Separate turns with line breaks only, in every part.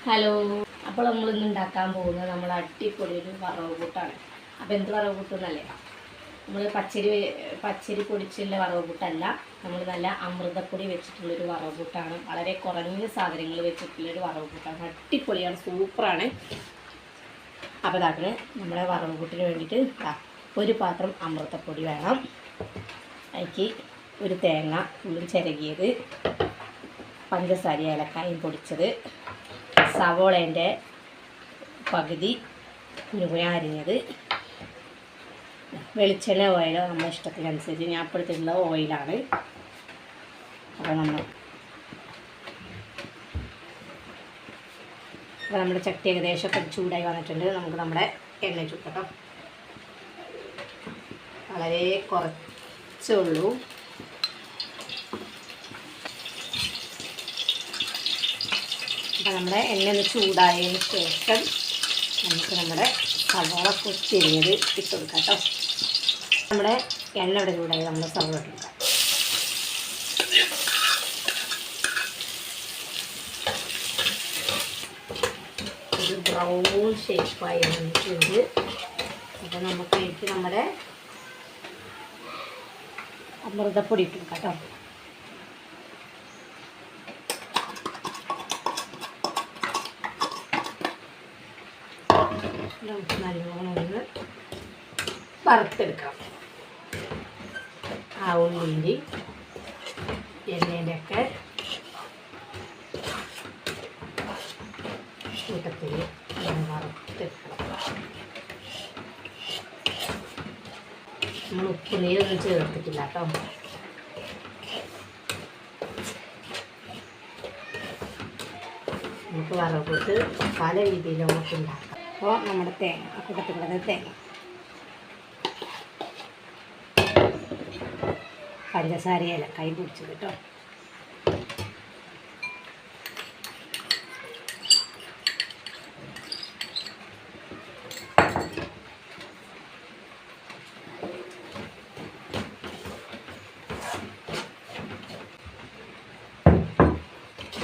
Hello, അപ്പോൾ നമ്മളിന്ന് ഉണ്ടാക്കാൻ പോകുന്നത് നമ്മൾ അടിപൊളി ഒരു വറവ് കൂട്ടാണ്. അപ്പോൾ എന്ത് വറവ് കൂട്ടെന്നല്ലേ, നമ്മൾ പച്ചരി പൊടിച്ചുള്ള വറവ് കൂട്ടല്ല, നമ്മൾ നല്ല അമൃതപ്പൊടി വെച്ചിട്ടുള്ളൊരു വറവ് കൂട്ടാണ്. വളരെ കുറഞ്ഞ സാധനങ്ങൾ വെച്ചിട്ടുള്ളൊരു വറവ് കൂട്ടാണ്. അടിപൊളിയാണ്, സൂപ്പറാണ്. അപ്പോൾ ഇതാക്കണേ, നമ്മുടെ വറവ് കൂട്ടിന് വേണ്ടിയിട്ട് ഒരു പാത്രം അമൃതപ്പൊടി വേണം. അതിലേക്ക് ഒരു തേങ്ങ ഉള്ളിൽ ചിരകിയത്, പഞ്ചസാര ഏലക്കായും പൊടിച്ചത്, സവോളേൻ്റെ പകുതി കുനുകുന അരിഞ്ഞത്, വെളിച്ചെണ്ണ ഓയിലോ നമ്മുടെ ഇഷ്ടത്തിനനുസരിച്ച്, ഞാൻ ഇപ്പോഴത്തേക്കുള്ള ഓയിലാണ്. അപ്പോൾ നമ്മുടെ ചട്ടി ഏകദേശമൊക്കെ ചൂടായി വന്നിട്ടുണ്ട്. നമുക്ക് നമ്മുടെ എണ്ണ ചുട്ടോ, വളരെ കുറച്ചേ ഉള്ളൂ. അപ്പോൾ നമ്മുടെ എണ്ണ ഒന്ന് ചൂടായതിന് ശേഷം നമുക്ക് നമ്മുടെ സവോള കൊത്തിരിഞ്ഞത് ഇട്ട് കൊടുക്കാം കേട്ടോ. നമ്മുടെ എണ്ണ ഇവിടെ ചൂടായി നമ്മൾ സവോള ഇട്ട് കൊടുക്കാം. ഒരു ബ്രൗൺ ഷേപ്പായി വന്നിട്ടുണ്ട്. അപ്പോൾ നമുക്ക് എനിക്ക് നമ്മുടെ അമൃതപ്പൊടി ഇട്ട് കൊടുക്കാം കേട്ടോ. നമുക്ക് നല്ലോണം ഒന്ന് വറുത്തെടുക്കാം. ആ ഉള്ളിൻ്റെ എണ്ണേൻ്റെ ഒക്കെ കൂട്ടത്തിൽ വറുത്തെടുക്കണം. നമ്മൾ ഉപ്പുനീരൊന്നും ചേർത്തിട്ടില്ല കേട്ടോ. നമുക്ക് വറവിട്ട് പല രീതിയിലും നമുക്ക് ഉണ്ടാക്കാം. അപ്പോൾ നമ്മുടെ തേങ്ങ, ആ കൂട്ടത്തിൽ കിടന്ന തേങ്ങ, പഞ്ചസാര ഏലക്കായും പൊടിച്ചത് കേട്ടോ.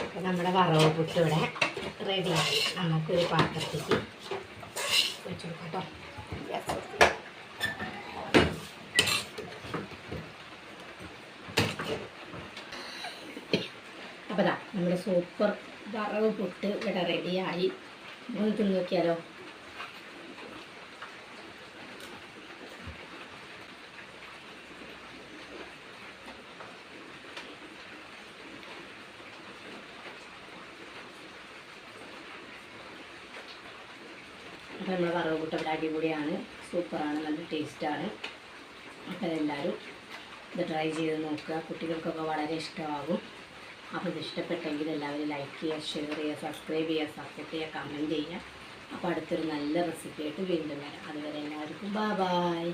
അപ്പോൾ നമ്മുടെ വറവ് പുട്ട് ഇവിടെ റെഡിയായി. നമുക്കൊരു പാത്രത്തേക്ക് വെച്ച് കൊടുക്കാം കേട്ടോ. അപ്പോൾ ഇതാ നമ്മുടെ സൂപ്പർ വറവ് പുട്ട് ഇവിടെ റെഡിയായി. ഒന്ന് തിന്ന് നോക്കിയാലോ. അപ്പോൾ നമ്മുടെ വറവ് പുട്ട് ഇവിടെ അടിപൊളിയാണ്, സൂപ്പറാണ്, നല്ല ടേസ്റ്റാണ്. അപ്പോൾ എല്ലാവരും ഇത് ട്രൈ ചെയ്ത് നോക്കുക. കുട്ടികൾക്കൊക്കെ വളരെ ഇഷ്ടമാകും. അപ്പോൾ ഇത് ഇഷ്ടപ്പെട്ടെങ്കിൽ എല്ലാവരും ലൈക്ക് ചെയ്യുക, ഷെയർ ചെയ്യുക, സബ്സ്ക്രൈബ് ചെയ്യുക, സപ്പോർട്ട് ചെയ്യുക, കമൻറ്റ് ചെയ്യുക. അപ്പോൾ അടുത്തൊരു നല്ല റെസിപ്പി ആയിട്ട് വീണ്ടും വരാം. അതുവരെ എല്ലാവർക്കും ബൈ.